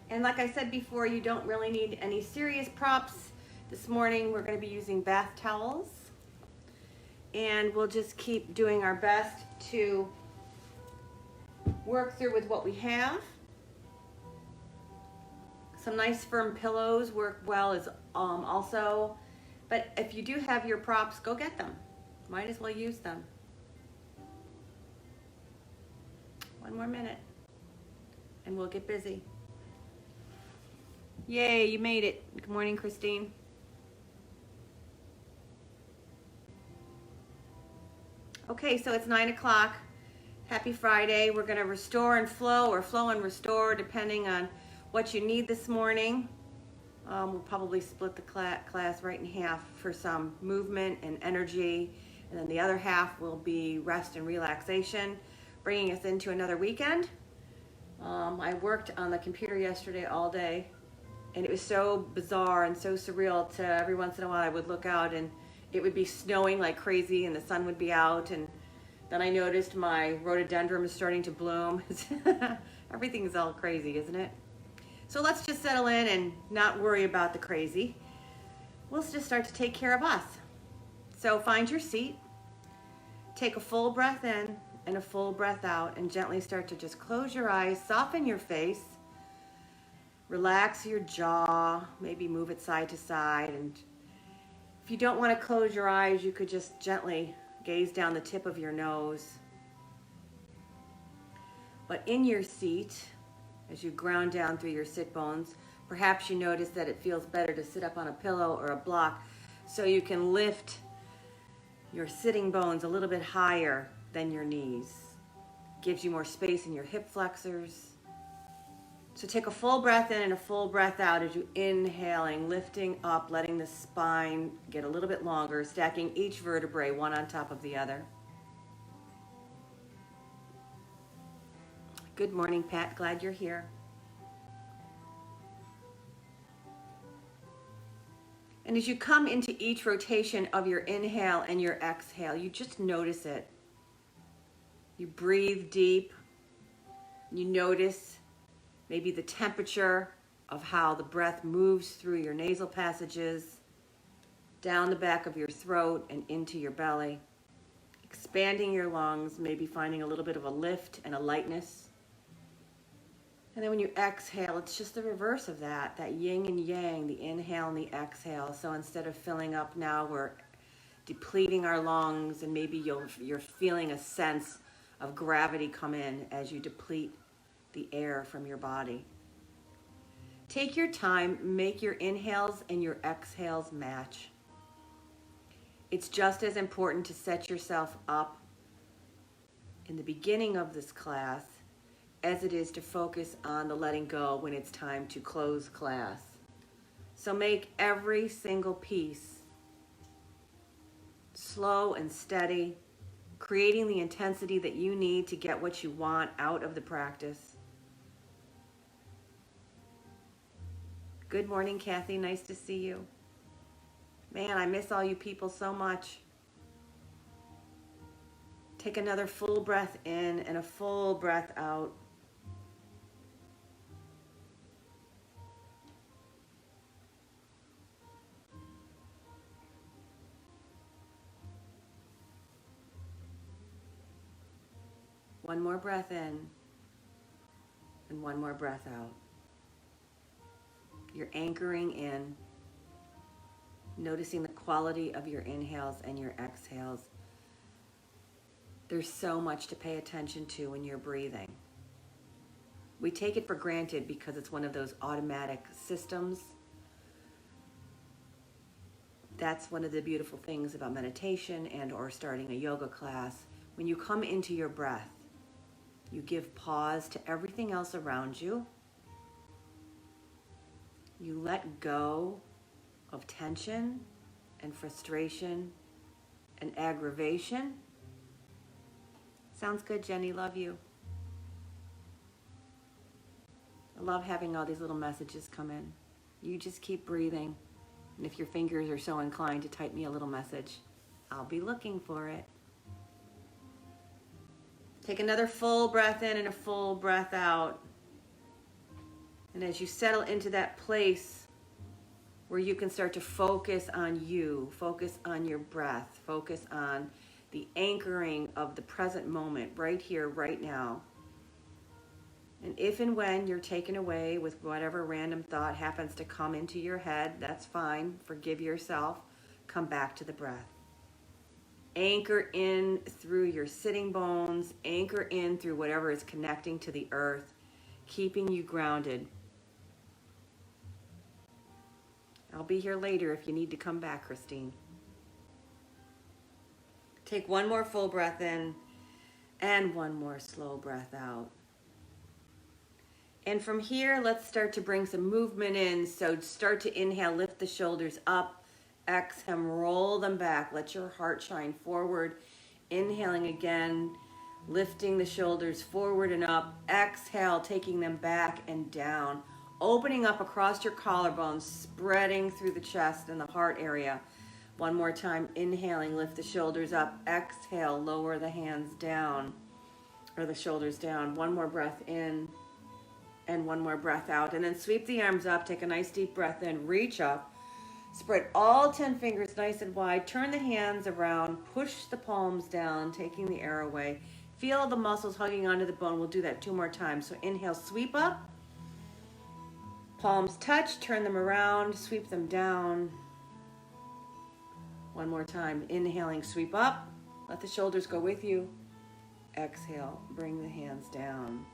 And like I said before, you don't really need any serious props. This morning we're going to be using bath towels, and we'll just keep doing our best to work through with what we have. Some nice firm pillows work well as also, but if you do have your props, go get them. Might as well use them. One more minute and we'll get busy. Yay, you made it. Good morning, Christine. Okay, so it's 9 o'clock. Happy Friday. We're going to restore and flow, or flow and restore, depending on what you need this morning. We'll probably split the class right in half for some movement and energy, and then the other half will be rest and relaxation, bringing us into another weekend. I worked on the computer yesterday all day, and it was so bizarre and so surreal to every once in a while I would look out and it would be snowing like crazy and the sun would be out, and then I noticed my rhododendron was starting to bloom. Everything's all crazy, isn't it? So let's just settle in and not worry about the crazy. We'll just start to take care of us. So find your seat, take a full breath in and a full breath out, and gently start to just close your eyes, soften your face, relax your jaw, maybe move it side to side. And if you don't want to close your eyes, you could just gently gaze down the tip of your nose. But in your seat, as you ground down through your sit bones, perhaps you notice that it feels better to sit up on a pillow or a block, so you can lift your sitting bones a little bit higher than your knees. Gives you more space in your hip flexors. So take a full breath in and a full breath out as you inhaling, lifting up, letting the spine get a little bit longer, stacking each vertebrae one on top of the other. Good morning, Pat. Glad you're here. And as you come into each rotation of your inhale and your exhale, you just notice it. You breathe deep. You notice maybe the temperature of how the breath moves through your nasal passages, down the back of your throat and into your belly, expanding your lungs, maybe finding a little bit of a lift and a lightness. And then when you exhale, it's just the reverse of that yin and yang, the inhale and the exhale. So instead of filling up now, we're depleting our lungs, and maybe you're feeling a sense of gravity come in as you deplete the air from your body. Take your time, make your inhales and your exhales match. It's just as important to set yourself up in the beginning of this class as it is to focus on the letting go when it's time to close class. So make every single piece slow and steady, creating the intensity that you need to get what you want out of the practice. Good morning, Kathy. Nice to see you. Man, I miss all you people so much. Take another full breath in and a full breath out. One more breath in and one more breath out. You're anchoring in, noticing the quality of your inhales and your exhales. There's so much to pay attention to when you're breathing. We take it for granted because it's one of those automatic systems. That's one of the beautiful things about meditation and or starting a yoga class. When you come into your breath, you give pause to everything else around you. You let go of tension and frustration and aggravation. Sounds good, Jenny. Love you. I love having all these little messages come in. You just keep breathing. And if your fingers are so inclined to type me a little message, I'll be looking for it. Take another full breath in and a full breath out. And as you settle into that place where you can start to focus on you, focus on your breath, focus on the anchoring of the present moment, right here, right now. And if and when you're taken away with whatever random thought happens to come into your head, that's fine. Forgive yourself. Come back to the breath. Anchor in through your sitting bones. Anchor in through whatever is connecting to the earth, keeping you grounded. I'll be here later if you need to come back, Christine. Take one more full breath in and one more slow breath out. And from here, let's start to bring some movement in. So start to inhale, lift the shoulders up. Exhale, roll them back. Let your heart shine forward. Inhaling again, lifting the shoulders forward and up. Exhale, taking them back and down. Opening up across your collarbones, spreading through the chest and the heart area. One more time, inhaling, lift the shoulders up. Exhale, lower the hands down, or the shoulders down. One more breath in and one more breath out. And then sweep the arms up, take a nice deep breath in, reach up. Spread all 10 fingers nice and wide. Turn the hands around, push the palms down, taking the air away. Feel the muscles hugging onto the bone. We'll do that 2 more times. So inhale, sweep up. Palms touch, turn them around, sweep them down. One more time. Inhaling, sweep up. Let the shoulders go with you. Exhale, bring the hands down.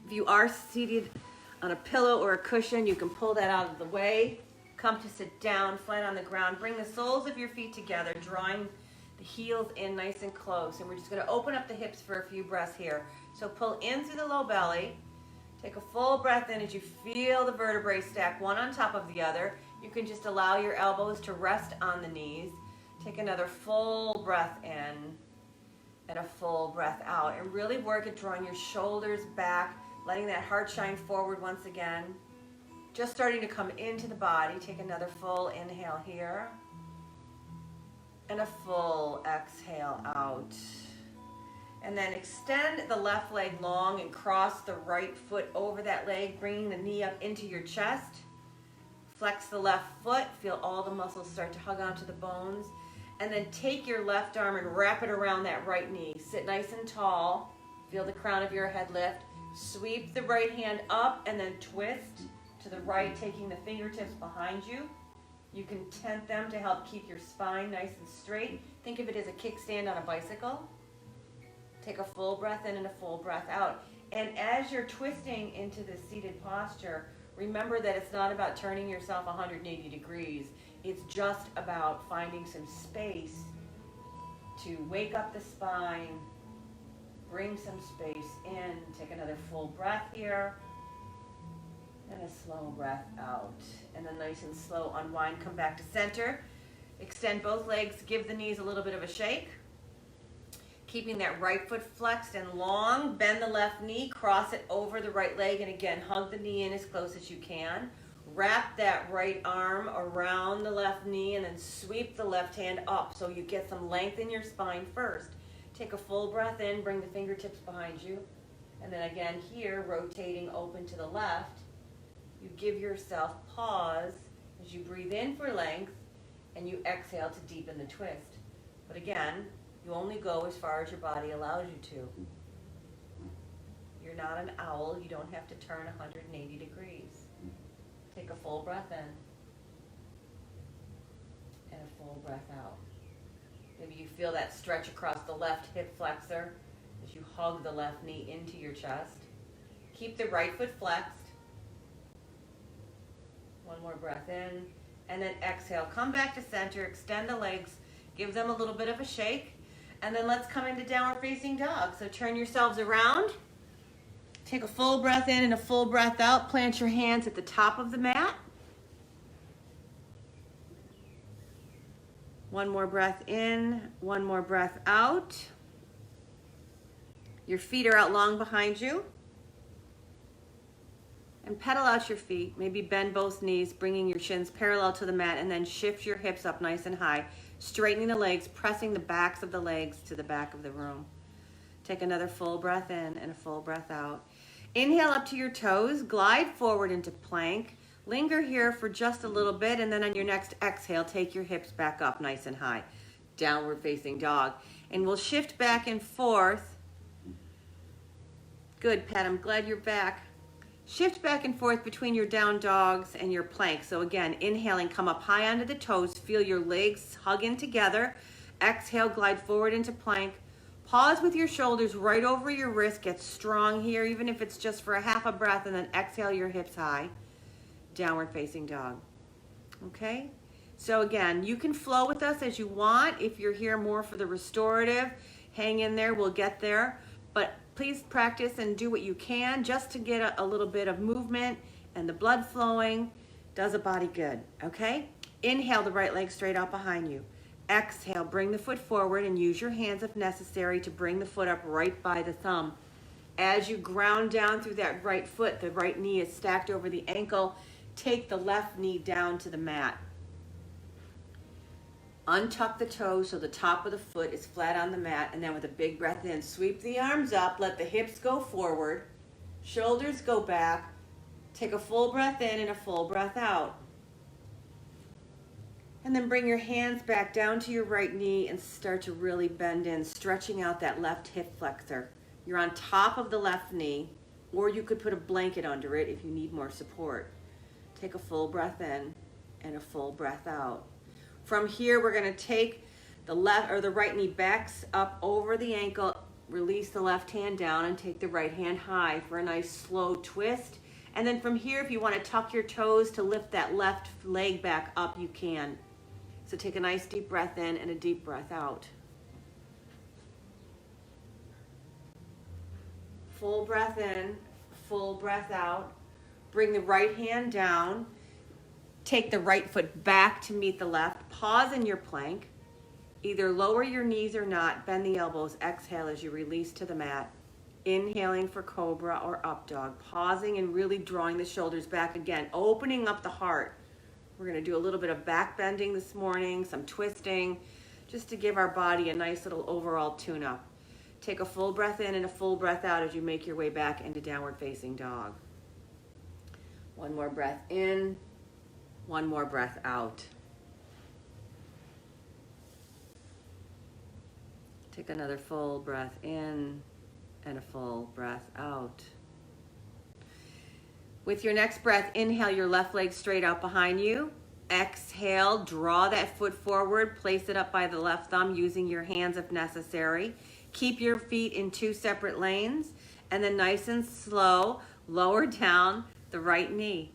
If you are seated on a pillow or a cushion, you can pull that out of the way. Come to sit down, flat on the ground. Bring the soles of your feet together, drawing the heels in nice and close. And we're just going to open up the hips for a few breaths here. So pull in through the low belly. Take a full breath in as you feel the vertebrae stack one on top of the other. You can just allow your elbows to rest on the knees. Take another full breath in and a full breath out. And really work at drawing your shoulders back, letting that heart shine forward once again. Just starting to come into the body. Take another full inhale here. And a full exhale out. And then extend the left leg long and cross the right foot over that leg, bringing the knee up into your chest. Flex the left foot. Feel all the muscles start to hug onto the bones. And then take your left arm and wrap it around that right knee. Sit nice and tall. Feel the crown of your head lift. Sweep the right hand up and then twist to the right, taking the fingertips behind you. You can tent them to help keep your spine nice and straight. Think of it as a kickstand on a bicycle. Take a full breath in and a full breath out. And as you're twisting into this seated posture, remember that it's not about turning yourself 180 degrees. It's just about finding some space to wake up the spine, bring some space in. Take another full breath here. And a slow breath out. And then nice and slow unwind, come back to center. Extend both legs, give the knees a little bit of a shake. Keeping that right foot flexed and long, bend the left knee, cross it over the right leg, and again, hug the knee in as close as you can. Wrap that right arm around the left knee and then sweep the left hand up so you get some length in your spine first. Take a full breath in, bring the fingertips behind you. And then again here, rotating open to the left. You give yourself pause as you breathe in for length and you exhale to deepen the twist. But again, you only go as far as your body allows you to. You're not an owl. You don't have to turn 180 degrees. Take a full breath in and a full breath out. Maybe you feel that stretch across the left hip flexor as you hug the left knee into your chest. Keep the right foot flexed. One more breath in and then exhale. Come back to center, extend the legs, give them a little bit of a shake. And then let's come into downward facing dog. So turn yourselves around. Take a full breath in and a full breath out. Plant your hands at the top of the mat. One more breath in, one more breath out. Your feet are out long behind you. And pedal out your feet. Maybe bend both knees, bringing your shins parallel to the mat, and then shift your hips up nice and high. Straightening the legs, pressing the backs of the legs to the back of the room. Take another full breath in and a full breath out. Inhale up to your toes, glide forward into plank. Linger here for just a little bit, and then on your next exhale, take your hips back up nice and high. Downward facing dog. And we'll shift back and forth. Good, Pat, I'm glad you're back. Shift back and forth between your down dogs and your plank. So again, inhaling, come up high onto the toes, feel your legs hug in together. Exhale, glide forward into plank. Pause with your shoulders right over your wrist. Get strong here, even if it's just for a half a breath, and then exhale your hips high. Downward facing dog. Okay? So again, you can flow with us as you want. If you're here more for the restorative, hang in there, we'll get there. But please practice and do what you can just to get a little bit of movement and the blood flowing. Does a body good, okay? Inhale the right leg straight out behind you. Exhale, bring the foot forward and use your hands if necessary to bring the foot up right by the thumb. As you ground down through that right foot, the right knee is stacked over the ankle. Take the left knee down to the mat. Untuck the toes so the top of the foot is flat on the mat, and then with a big breath in, sweep the arms up, let the hips go forward, shoulders go back. Take a full breath in and a full breath out. And then bring your hands back down to your right knee and start to really bend in, stretching out that left hip flexor. You're on top of the left knee, or you could put a blanket under it if you need more support. Take a full breath in and a full breath out. From here, we're going to take the left or the right knee backs up over the ankle, release the left hand down and take the right hand high for a nice slow twist. And then from here, if you want to tuck your toes to lift that left leg back up, you can. So take a nice deep breath in and a deep breath out. Full breath in, full breath out. Bring the right hand down. Take the right foot back to meet the left. Pause in your plank. Either lower your knees or not. Bend the elbows. Exhale as you release to the mat. Inhaling for cobra or up dog. Pausing and really drawing the shoulders back again. Opening up the heart. We're going to do a little bit of back bending this morning, some twisting, just to give our body a nice little overall tune-up. Take a full breath in and a full breath out as you make your way back into downward facing dog. One more breath in, one more breath out. Take another full breath in and a full breath out. With your next breath, inhale your left leg straight out behind you. Exhale, draw that foot forward, place it up by the left thumb using your hands if necessary. Keep your feet in two separate lanes, and then nice and slow, lower down the right knee.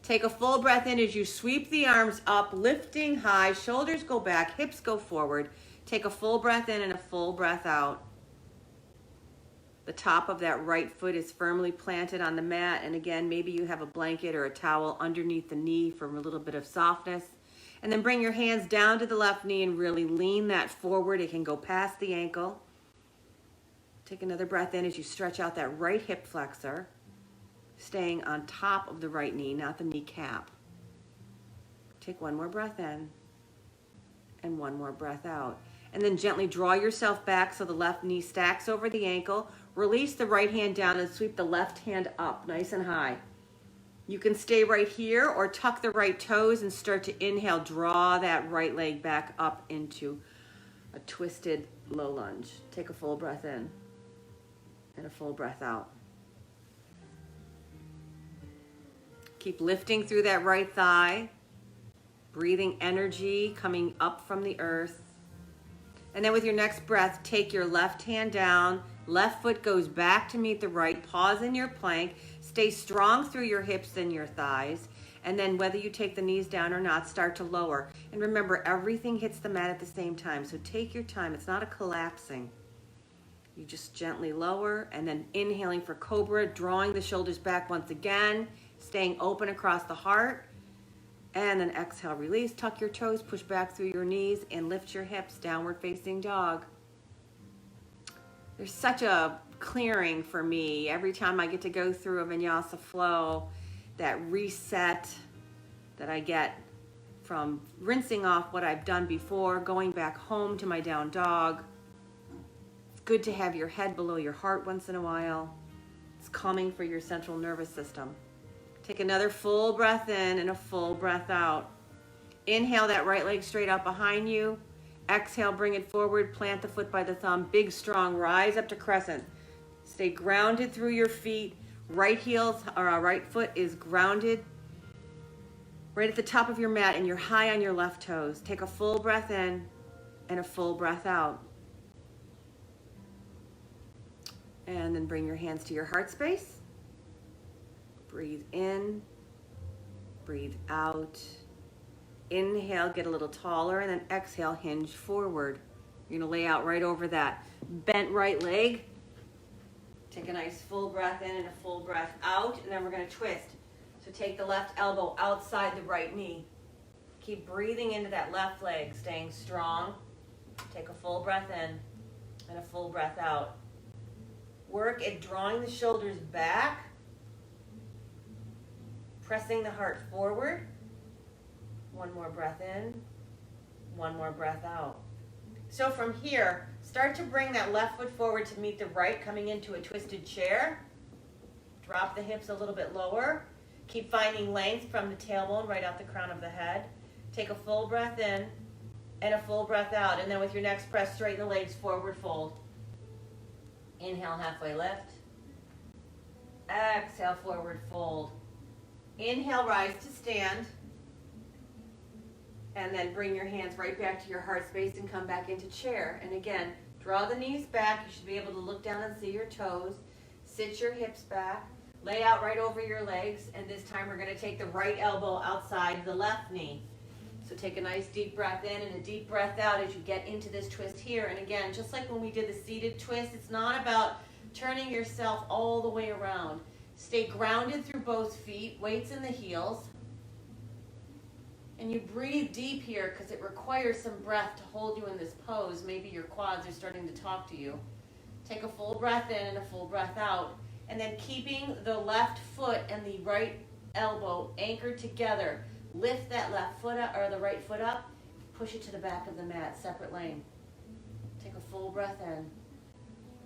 Take a full breath in as you sweep the arms up, lifting high, shoulders go back, hips go forward. Take a full breath in and a full breath out. The top of that right foot is firmly planted on the mat, and again, maybe you have a blanket or a towel underneath the knee for a little bit of softness. And then bring your hands down to the left knee and really lean that forward. It can go past the ankle. Take another breath in as you stretch out that right hip flexor, staying on top of the right knee, not the kneecap. Take one more breath in and one more breath out. And then gently draw yourself back so the left knee stacks over the ankle. Release the right hand down and sweep the left hand up nice and high. You can stay right here or tuck the right toes and start to inhale. Draw that right leg back up into a twisted low lunge. Take a full breath in and a full breath out. Keep lifting through that right thigh. Breathing energy coming up from the earth. And then with your next breath, take your left hand down. Left foot goes back to meet the right. Pause in your plank. Stay strong through your hips and your thighs. And then whether you take the knees down or not, start to lower. And remember, everything hits the mat at the same time. So take your time. It's not a collapsing. You just gently lower and then inhaling for cobra, drawing the shoulders back once again, staying open across the heart. And then exhale, release, tuck your toes, push back through your knees, and lift your hips, downward facing dog. There's such a clearing for me every time I get to go through a vinyasa flow, that reset that I get from rinsing off what I've done before, going back home to my down dog. It's good to have your head below your heart once in a while. It's calming for your central nervous system. Take another full breath in and a full breath out. Inhale that right leg straight out behind you. Exhale, bring it forward, plant the foot by the thumb, big, strong, rise up to crescent. Stay grounded through your feet. Right foot is grounded right at the top of your mat and you're high on your left toes. Take a full breath in and a full breath out. And then bring your hands to your heart space. Breathe in, breathe out. Inhale, get a little taller, and then exhale, hinge forward. You're gonna lay out right over that bent right leg. Take a nice full breath in and a full breath out, and then we're gonna twist. So take the left elbow outside the right knee. Keep breathing into that left leg, staying strong. Take a full breath in and a full breath out. Work at drawing the shoulders back, pressing the heart forward. One more breath in, one more breath out. So from here, start to bring that left foot forward to meet the right, coming into a twisted chair. Drop the hips a little bit lower. Keep finding length from the tailbone right out the crown of the head. Take a full breath in and a full breath out. And then with your next breath, straighten the legs, forward fold. Inhale, halfway lift. Exhale, forward fold. Inhale, rise to stand. And then bring your hands right back to your heart space and come back into chair. And again, draw the knees back. You should be able to look down and see your toes. Sit your hips back. Lay out right over your legs. And this time we're going to take the right elbow outside the left knee. So take a nice deep breath in and a deep breath out as you get into this twist here. And again, just like when we did the seated twist, it's not about turning yourself all the way around. Stay grounded through both feet, weights in the heels. And you breathe deep here because it requires some breath to hold you in this pose. Maybe your quads are starting to talk to you. Take a full breath in and a full breath out. And then keeping the left foot and the right elbow anchored together. Lift that left foot up, or the right foot up. Push it to the back of the mat, separate lane. Take a full breath in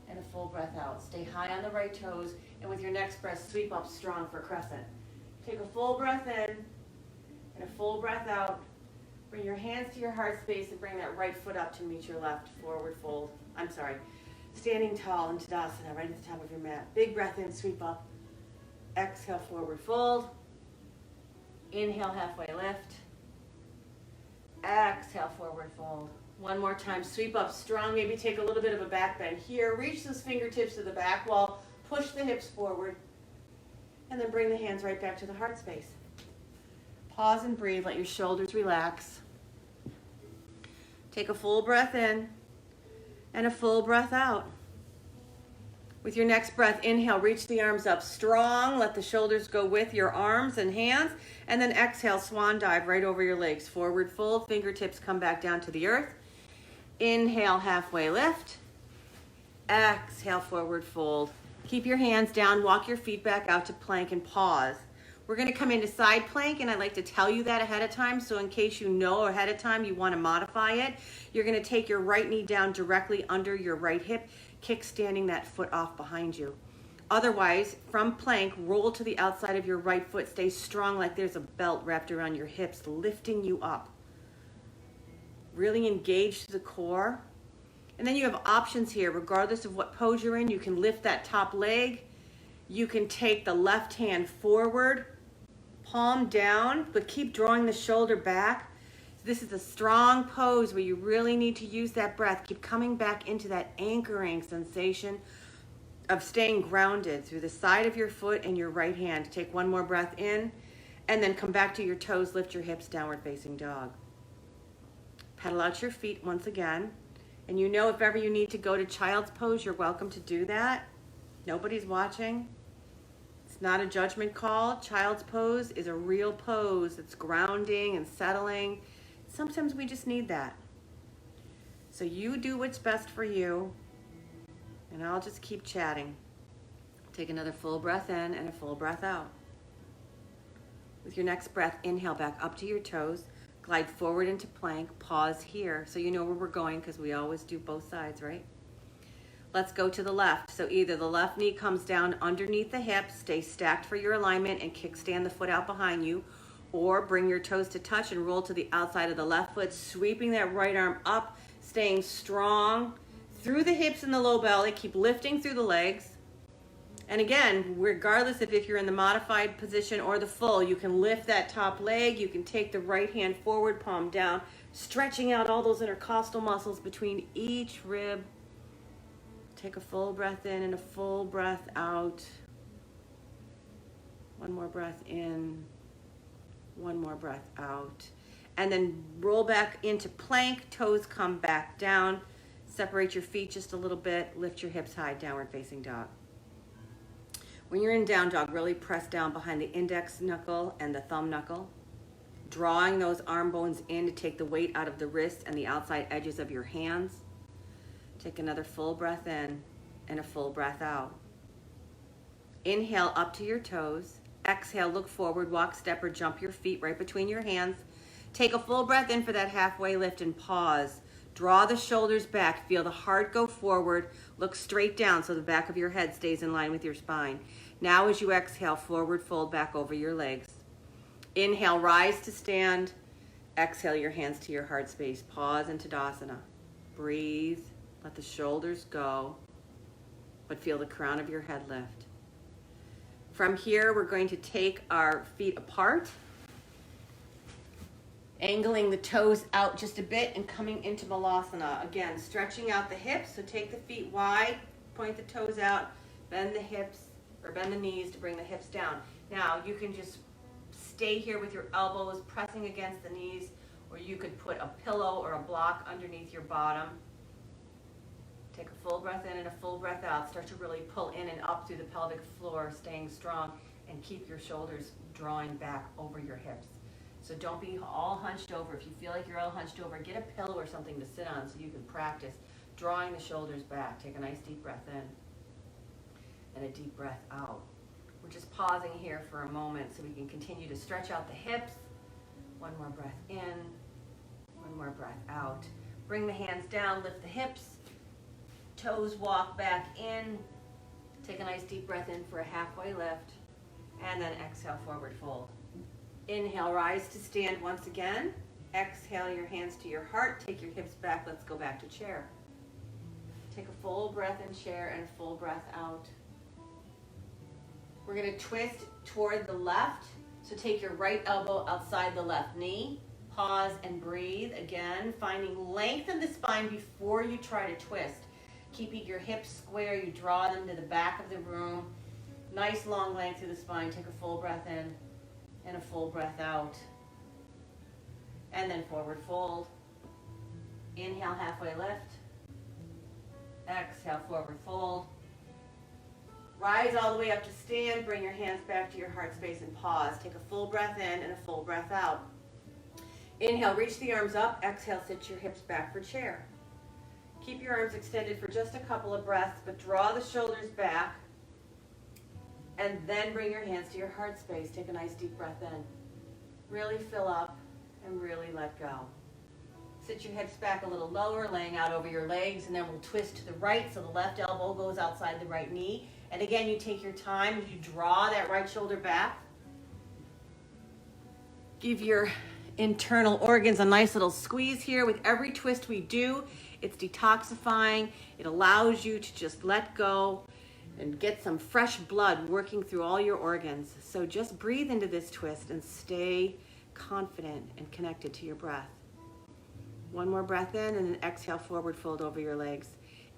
and a full breath out. Stay high on the right toes. And with your next breath, sweep up strong for crescent. Take a full breath in and a full breath out. Bring your hands to your heart space and bring that right foot up to meet your left. Forward fold. Standing tall in Tadasana, right at the top of your mat. Big breath in, sweep up. Exhale, forward fold. Inhale, halfway lift. Exhale, forward fold. One more time, sweep up strong. Maybe take a little bit of a back bend here. Reach those fingertips to the back wall. Push the hips forward. And then bring the hands right back to the heart space. Pause and breathe. Let your shoulders relax. Take a full breath in and a full breath out. With your next breath, inhale, reach the arms up strong. Let the shoulders go with your arms and hands. And then exhale, swan dive right over your legs. Forward fold, fingertips come back down to the earth. Inhale, halfway lift. Exhale, forward fold. Keep your hands down, walk your feet back out to plank and pause. We're gonna come into side plank, and I'd like to tell you that ahead of time, so in case you know ahead of time you wanna modify it, you're gonna take your right knee down directly under your right hip, kickstanding that foot off behind you. Otherwise, from plank, roll to the outside of your right foot, stay strong like there's a belt wrapped around your hips, lifting you up. Really engage the core. And then you have options here, regardless of what pose you're in. You can lift that top leg. You can take the left hand forward, palm down, but keep drawing the shoulder back. This is a strong pose where you really need to use that breath. Keep coming back into that anchoring sensation of staying grounded through the side of your foot and your right hand. Take one more breath in, and then come back to your toes. Lift your hips, downward facing dog. Pedal out your feet once again. And you know, if ever you need to go to child's pose, you're welcome to do that. Nobody's watching. It's not a judgment call. Child's pose is a real pose. It's grounding and settling. Sometimes we just need that. So you do what's best for you, and I'll just keep chatting. Take another full breath in and a full breath out. With your next breath, inhale back up to your toes. Glide forward into plank, pause here so you know where we're going, because we always do both sides, right? Let's go to the left. So either the left knee comes down underneath the hips, stay stacked for your alignment and kickstand the foot out behind you, or bring your toes to touch and roll to the outside of the left foot, sweeping that right arm up, staying strong through the hips and the low belly. Keep lifting through the legs. And again, regardless if you're in the modified position or the full, you can lift that top leg. You can take the right hand forward, palm down, stretching out all those intercostal muscles between each rib. Take a full breath in and a full breath out. One more breath in, one more breath out. And then roll back into plank, toes come back down. Separate your feet just a little bit, lift your hips high, downward facing dog. When you're in down dog, really press down behind the index knuckle and the thumb knuckle, drawing those arm bones in to take the weight out of the wrists and the outside edges of your hands. Take another full breath in and a full breath out. Inhale up to your toes. Exhale, look forward, walk, step, or jump your feet right between your hands. Take a full breath in for that halfway lift and pause. Draw the shoulders back. Feel the heart go forward. Look straight down so the back of your head stays in line with your spine. Now as you exhale, forward fold back over your legs. Inhale, rise to stand. Exhale, your hands to your heart space. Pause in Tadasana. Breathe. Let the shoulders go, but feel the crown of your head lift. From here, we're going to take our feet apart, angling the toes out just a bit and coming into Malasana. Again, stretching out the hips, so take the feet wide, point the toes out, bend the hips, or bend the knees to bring the hips down. Now, you can just stay here with your elbows pressing against the knees, or you could put a pillow or a block underneath your bottom. Take a full breath in and a full breath out. Start to really pull in and up through the pelvic floor, staying strong, and keep your shoulders drawing back over your hips. So don't be all hunched over. If you feel like you're all hunched over, get a pillow or something to sit on so you can practice drawing the shoulders back. Take a nice deep breath in and a deep breath out. We're just pausing here for a moment so we can continue to stretch out the hips. One more breath in, one more breath out. Bring the hands down, lift the hips. Toes walk back in. Take a nice deep breath in for a halfway lift. And then exhale, forward fold. Inhale, rise to stand once again. Exhale, your hands to your heart. Take your hips back. Let's go back to chair. Take a full breath in chair and a full breath out. We're going to twist toward the left. So take your right elbow outside the left knee. Pause and breathe. Again, finding length in the spine before you try to twist. Keeping your hips square, you draw them to the back of the room. Nice long length through the spine. Take a full breath in and a full breath out. And then forward fold. Inhale, halfway lift. Exhale, forward fold. Rise all the way up to stand. Bring your hands back to your heart space and pause. Take a full breath in and a full breath out. Inhale, reach the arms up. Exhale, sit your hips back for chair. Keep your arms extended for just a couple of breaths, but draw the shoulders back. And then bring your hands to your heart space. Take a nice deep breath in. Really fill up and really let go. Sit your hips back a little lower, laying out over your legs, and then we'll twist to the right so the left elbow goes outside the right knee. And again, you take your time as you draw that right shoulder back. Give your internal organs a nice little squeeze here. With every twist we do, it's detoxifying. It allows you to just let go and get some fresh blood working through all your organs. So just breathe into this twist and stay confident and connected to your breath. One more breath in and then exhale, forward fold over your legs.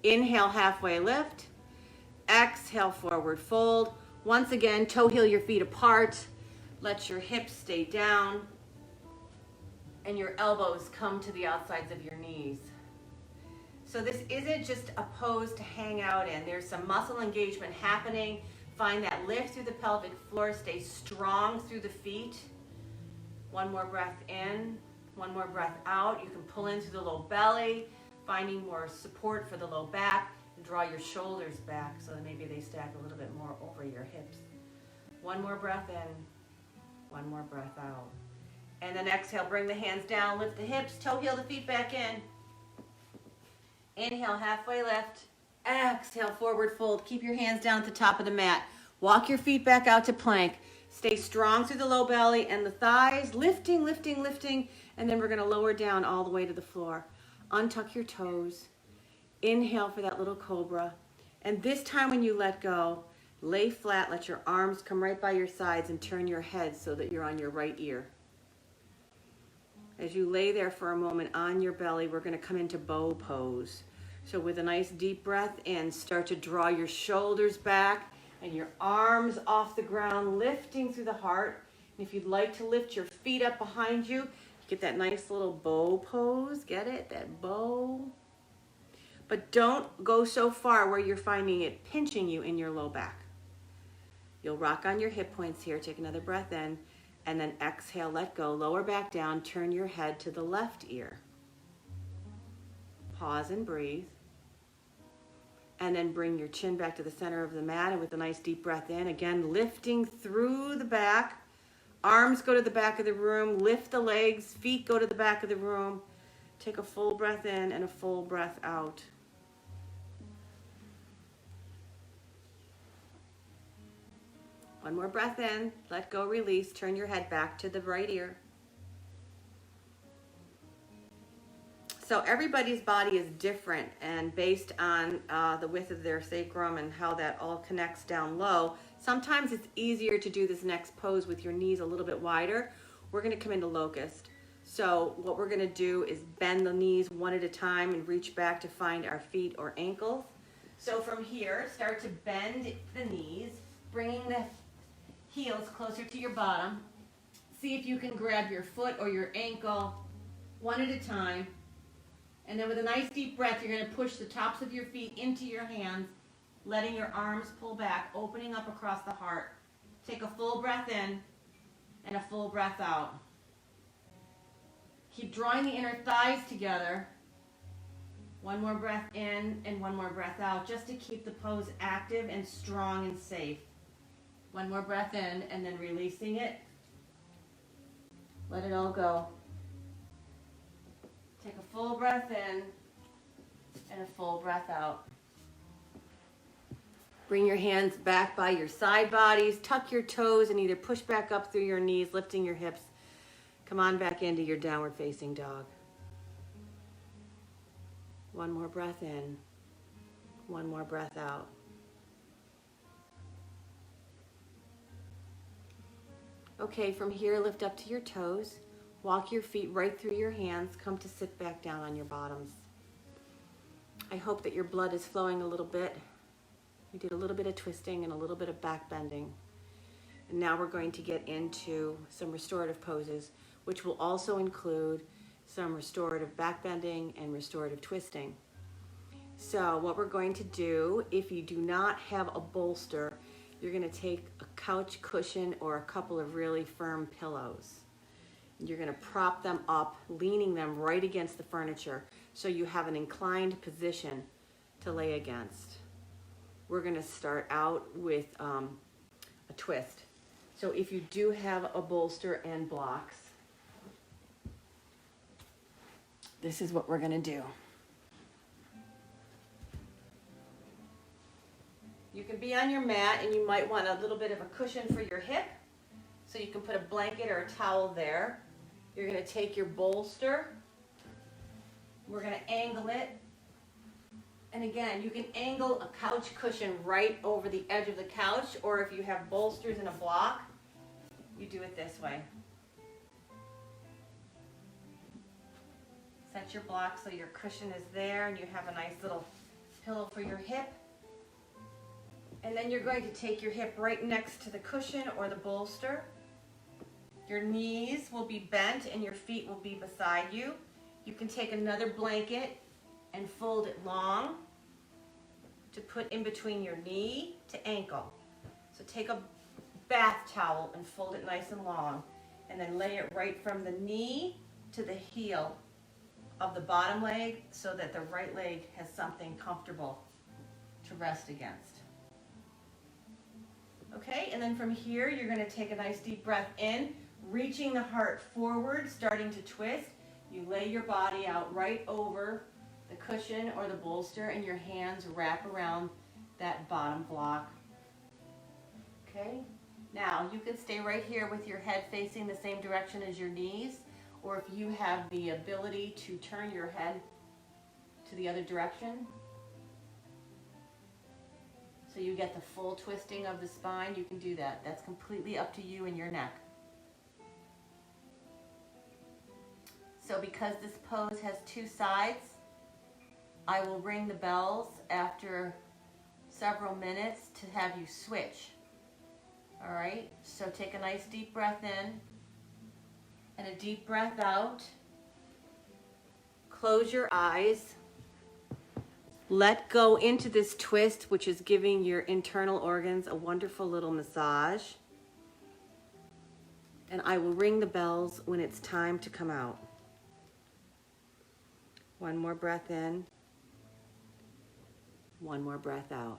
Inhale, halfway lift. Exhale, forward fold. Once again, toe heel your feet apart. Let your hips stay down and your elbows come to the outsides of your knees. So this isn't just a pose to hang out in. There's some muscle engagement happening. Find that lift through the pelvic floor. Stay strong through the feet. One more breath in, one more breath out. You can pull in through the low belly, finding more support for the low back, and draw your shoulders back so that maybe they stack a little bit more over your hips. One more breath in, one more breath out. And then exhale, bring the hands down, lift the hips, toe heel the feet back in. Inhale, halfway lift. Exhale, forward fold. Keep your hands down at the top of the mat. Walk your feet back out to plank. Stay strong through the low belly and the thighs, lifting, lifting, lifting, and then we're gonna lower down all the way to the floor. Untuck your toes. Inhale for that little cobra. And this time when you let go, lay flat, let your arms come right by your sides and turn your head so that you're on your right ear. As you lay there for a moment on your belly, we're gonna come into bow pose. So with a nice deep breath in, start to draw your shoulders back and your arms off the ground, lifting through the heart. And if you'd like to lift your feet up behind you, get that nice little bow pose. Get it? That bow. But don't go so far where you're finding it pinching you in your low back. You'll rock on your hip points here. Take another breath in. And then exhale, let go. Lower back down. Turn your head to the left ear. Pause and breathe. And then bring your chin back to the center of the mat. And with a nice deep breath in, again, lifting through the back. Arms go to the back of the room. Lift the legs. Feet go to the back of the room. Take a full breath in and a full breath out. One more breath in, let go, release, turn your head back to the right ear. So everybody's body is different, and based on the width of their sacrum and how that all connects down low, sometimes it's easier to do this next pose with your knees a little bit wider. We're gonna come into locust. So what we're gonna do is bend the knees one at a time and reach back to find our feet or ankles. So from here, start to bend the knees, bringing the heels closer to your bottom. See if you can grab your foot or your ankle one at a time. And then with a nice deep breath, you're going to push the tops of your feet into your hands, letting your arms pull back, opening up across the heart. Take a full breath in and a full breath out. Keep drawing the inner thighs together. One more breath in and one more breath out, just to keep the pose active and strong and safe. One more breath in and then releasing it. Let it all go. Take a full breath in and a full breath out. Bring your hands back by your side bodies. Tuck your toes and either push back up through your knees, lifting your hips. Come on back into your downward facing dog. One more breath in. One more breath out. Okay, from here, lift up to your toes. Walk your feet right through your hands. Come to sit back down on your bottoms. I hope that your blood is flowing a little bit. We did a little bit of twisting and a little bit of back bending. And now we're going to get into some restorative poses, which will also include some restorative back bending and restorative twisting. So what we're going to do, if you do not have a bolster, you're going to take a couch cushion or a couple of really firm pillows. You're going to prop them up, leaning them right against the furniture so you have an inclined position to lay against. We're going to start out with a twist. So if you do have a bolster and blocks, this is what we're going to do. You can be on your mat and you might want a little bit of a cushion for your hip. So you can put a blanket or a towel there. You're going to take your bolster. We're going to angle it. And again, you can angle a couch cushion right over the edge of the couch, or if you have bolsters and a block, you do it this way. Set your block so your cushion is there and you have a nice little pillow for your hip. And then you're going to take your hip right next to the cushion or the bolster. Your knees will be bent and your feet will be beside you. You can take another blanket and fold it long to put in between your knee to ankle. So take a bath towel and fold it nice and long, and then lay it right from the knee to the heel of the bottom leg so that the right leg has something comfortable to rest against. Okay, and then from here, you're going to take a nice deep breath in, reaching the heart forward, starting to twist. You lay your body out right over the cushion or the bolster, and your hands wrap around that bottom block. Okay? Now, you can stay right here with your head facing the same direction as your knees, or if you have the ability to turn your head to the other direction, so you get the full twisting of the spine, you can do that. That's completely up to you and your neck. So because this pose has two sides, I will ring the bells after several minutes to have you switch. All right, so take a nice deep breath in and a deep breath out. Close your eyes. Let go into this twist, which is giving your internal organs a wonderful little massage. And I will ring the bells when it's time to come out. One more breath in. One more breath out.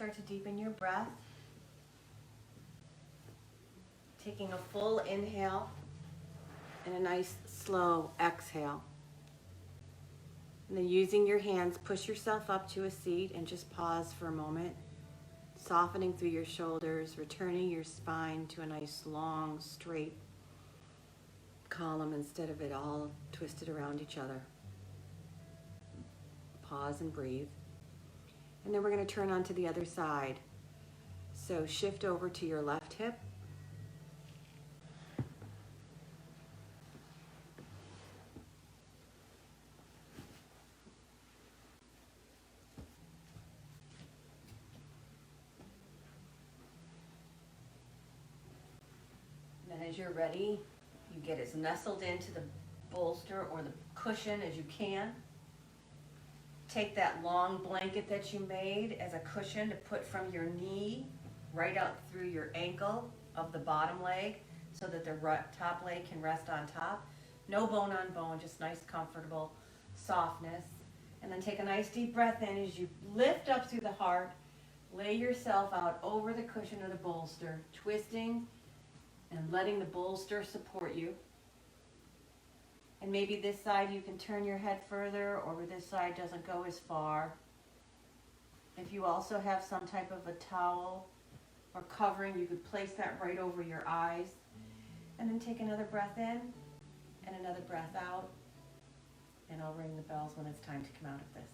start to deepen your breath. Taking a full inhale and a nice slow exhale. And then using your hands, push yourself up to a seat and just pause for a moment. Softening through your shoulders, returning your spine to a nice long straight column instead of it all twisted around each other. Pause and breathe. And then we're going to turn on to the other side. So shift over to your left hip. And then as you're ready, you get as nestled into the bolster or the cushion as you can. Take that long blanket that you made as a cushion to put from your knee right out through your ankle of the bottom leg so that the top leg can rest on top. No bone on bone, just nice comfortable softness. And then take a nice deep breath in as you lift up through the heart. Lay yourself out over the cushion or the bolster, twisting and letting the bolster support you. And maybe this side you can turn your head further, or this side doesn't go as far. If you also have some type of a towel or covering, you could place that right over your eyes. And then take another breath in and another breath out. And I'll ring the bells when it's time to come out of this.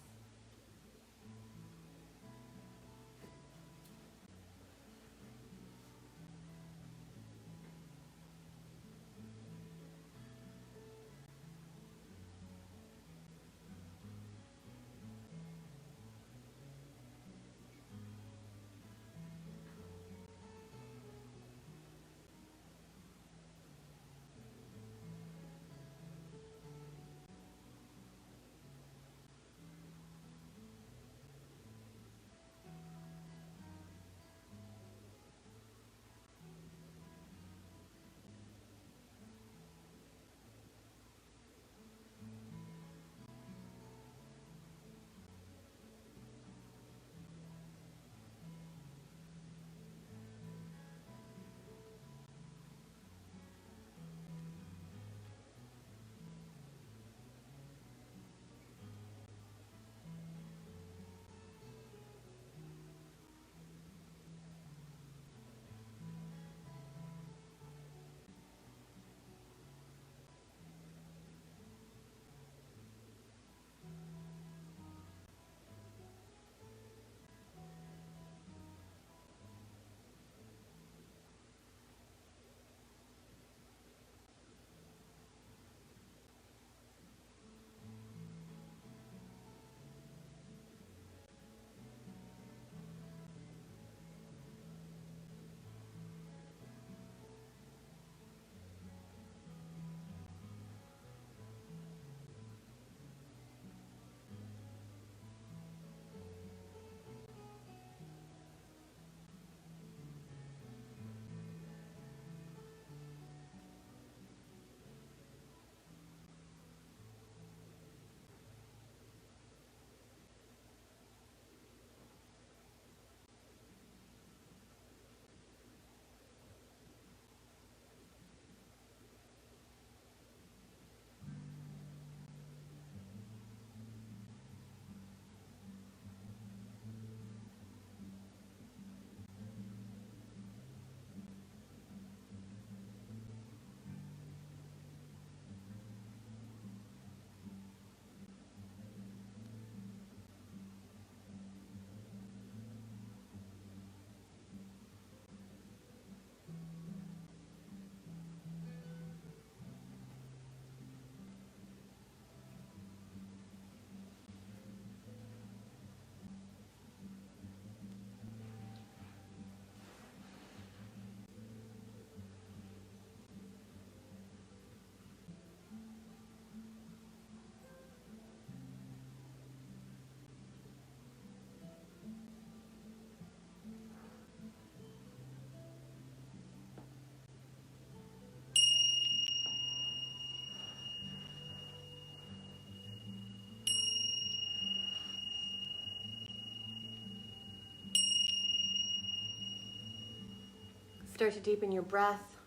Start to deepen your breath.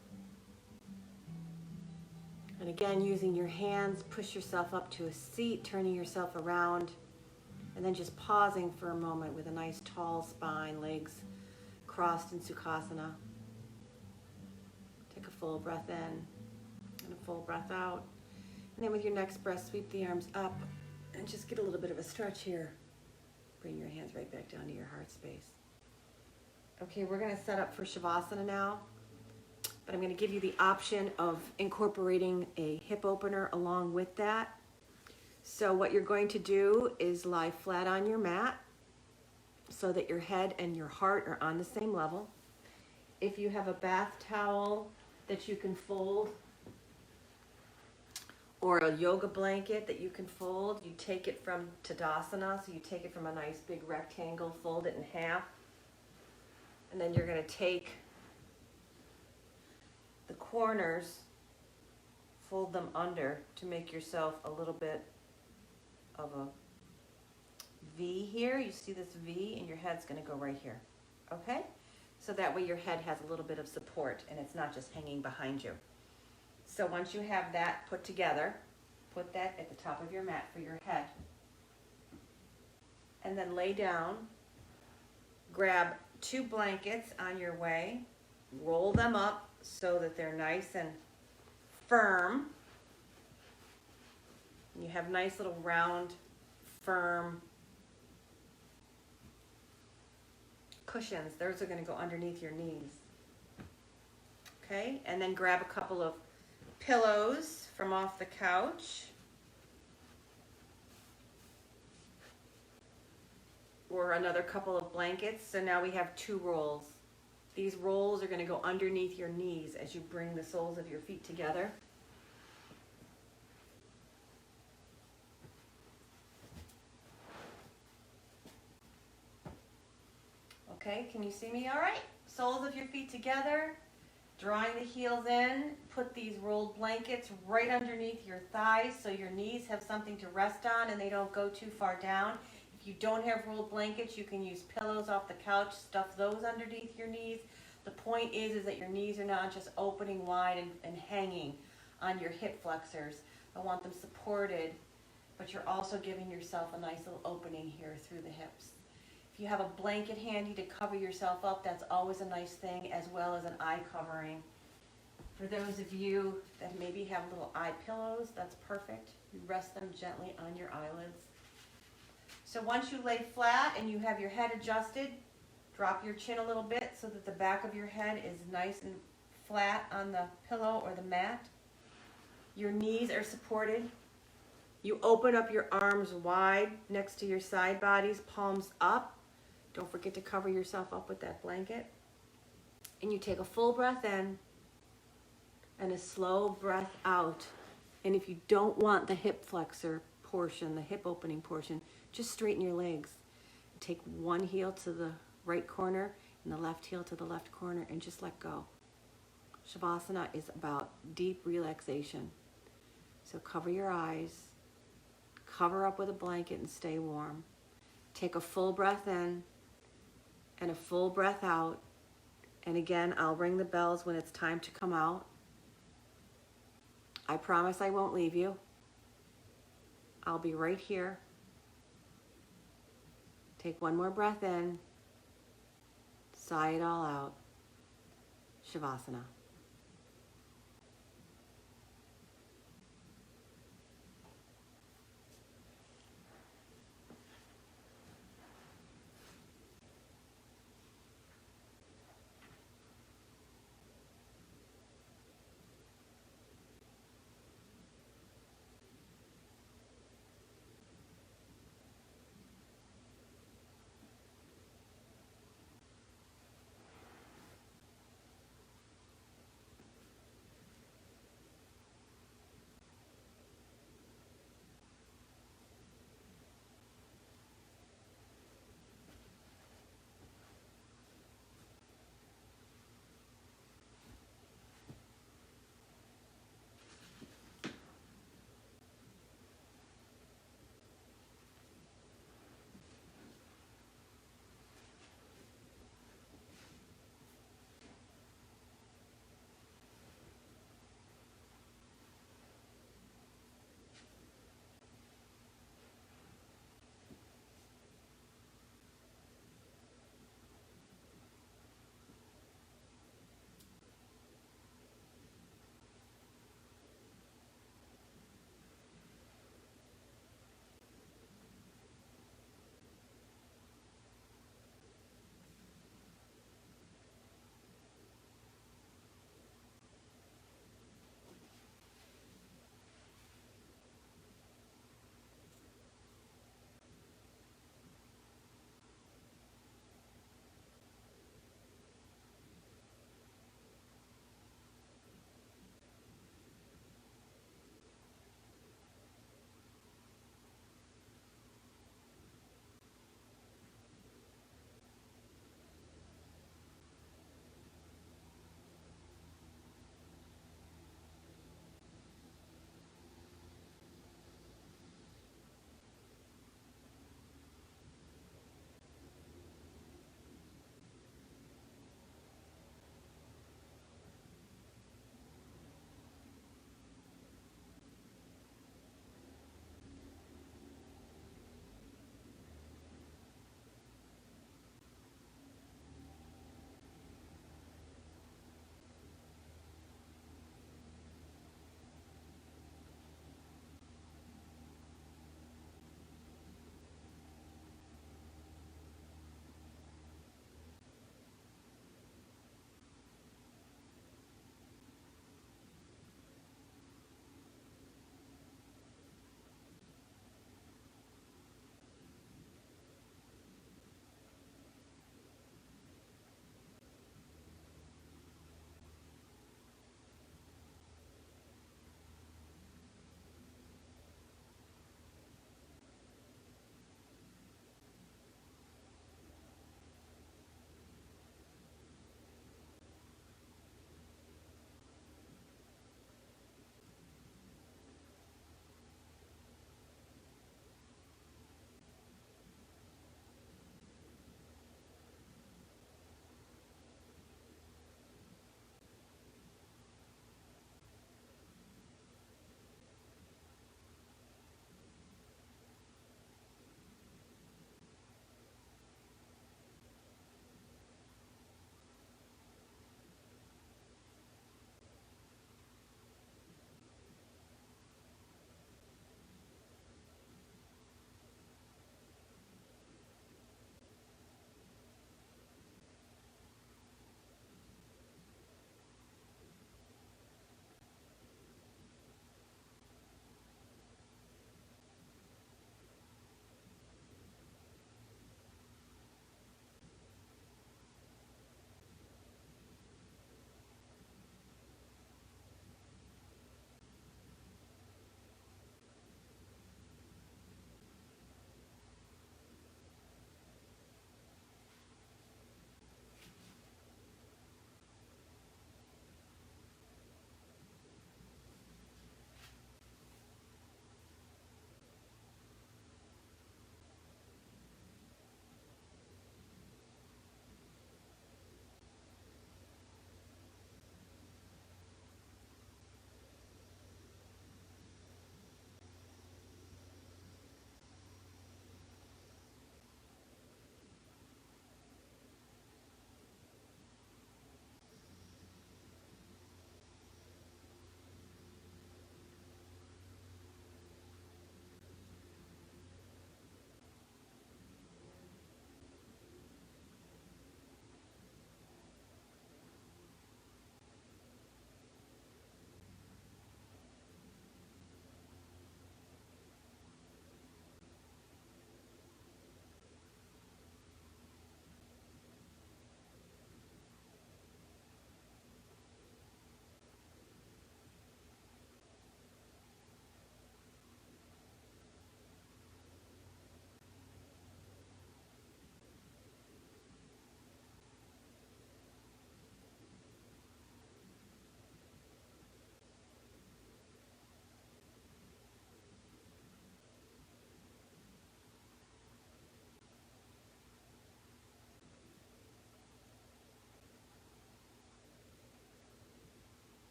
And again, using your hands, push yourself up to a seat, turning yourself around, and then just pausing for a moment with a nice tall spine, legs crossed in Sukhasana. Take a full breath in and a full breath out. And then with your next breath, sweep the arms up and just get a little bit of a stretch here. Bring your hands right back down to your heart space. Okay, we're going to set up for Shavasana now, but I'm going to give you the option of incorporating a hip opener along with that. So what you're going to do is lie flat on your mat so that your head and your heart are on the same level. If you have a bath towel that you can fold, or a yoga blanket that you can fold, you take it from Tadasana, so you take it from a nice big rectangle, fold it in half, and then you're going to take the corners, fold them under to make yourself a little bit of a V here. You see this V, and your head's going to go right here, okay? So that way your head has a little bit of support and it's not just hanging behind you. So once you have that put together, put that at the top of your mat for your head. And then lay down, grab 2 blankets on your way, roll them up so that they're nice and firm. You have nice little round, firm cushions. Those are going to go underneath your knees. Okay, and then grab a couple of pillows from off the couch, or another couple of blankets. So now we have 2 rolls. These rolls are going to go underneath your knees as you bring the soles of your feet together. Okay, can you see me all right? Soles of your feet together, drawing the heels in. Put these rolled blankets right underneath your thighs so your knees have something to rest on and they don't go too far down. If you don't have rolled blankets, you can use pillows off the couch, stuff those underneath your knees. The point is that your knees are not just opening wide and hanging on your hip flexors. I want them supported, but you're also giving yourself a nice little opening here through the hips. If you have a blanket handy to cover yourself up, that's always a nice thing, as well as an eye covering. For those of you that maybe have little eye pillows, that's perfect. You rest them gently on your eyelids. So once you lay flat and you have your head adjusted, drop your chin a little bit so that the back of your head is nice and flat on the pillow or the mat. Your knees are supported. You open up your arms wide next to your side bodies, palms up. Don't forget to cover yourself up with that blanket. And you take a full breath in and a slow breath out. And if you don't want the hip flexor portion, the hip opening portion, just straighten your legs. Take one heel to the right corner and the left heel to the left corner and just let go. Shavasana is about deep relaxation. So cover your eyes, cover up with a blanket and stay warm. Take a full breath in and a full breath out. And again, I'll ring the bells when it's time to come out. I promise I won't leave you. I'll be right here. Take one more breath in. Sigh it all out. Shavasana.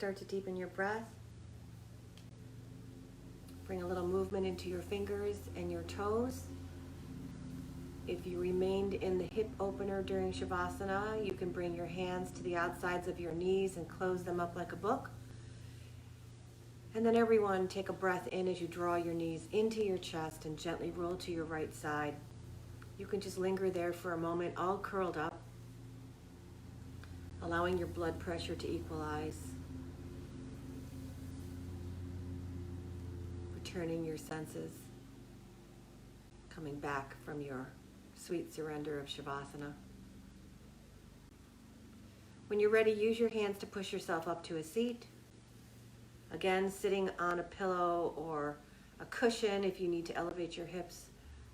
start to deepen your breath. Bring a little movement into your fingers and your toes. If you remained in the hip opener during Shavasana, you can bring your hands to the outsides of your knees and close them up like a book. And then everyone, take a breath in as you draw your knees into your chest and gently roll to your right side. You can just linger there for a moment, all curled up, allowing your blood pressure to equalize. Returning your senses, coming back from your sweet surrender of Shavasana. When you're ready, use your hands to push yourself up to a seat. Again, sitting on a pillow or a cushion if you need to elevate your hips.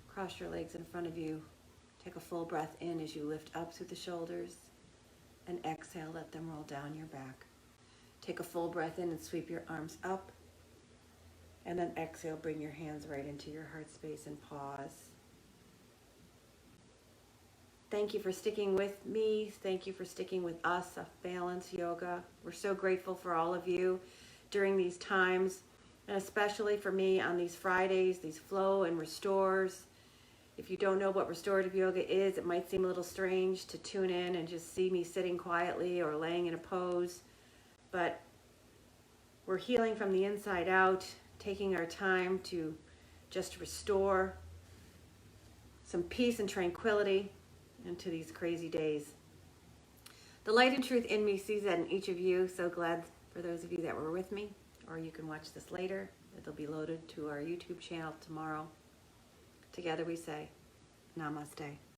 Cross your legs in front of you. Take a full breath in as you lift up through the shoulders. And exhale, let them roll down your back. Take a full breath in and sweep your arms up. And then exhale, bring your hands right into your heart space and pause. Thank you for sticking with me. Thank you for sticking with us at Balance Yoga. We're so grateful for all of you during these times, and especially for me on these Fridays, these flow and restores. If you don't know what restorative yoga is, it might seem a little strange to tune in and just see me sitting quietly or laying in a pose, but we're healing from the inside out, taking our time to just restore some peace and tranquility into these crazy days. The light and truth in me sees that in each of you. So glad for those of you that were with me, or you can watch this later. It'll be loaded to our YouTube channel tomorrow. Together we say, Namaste.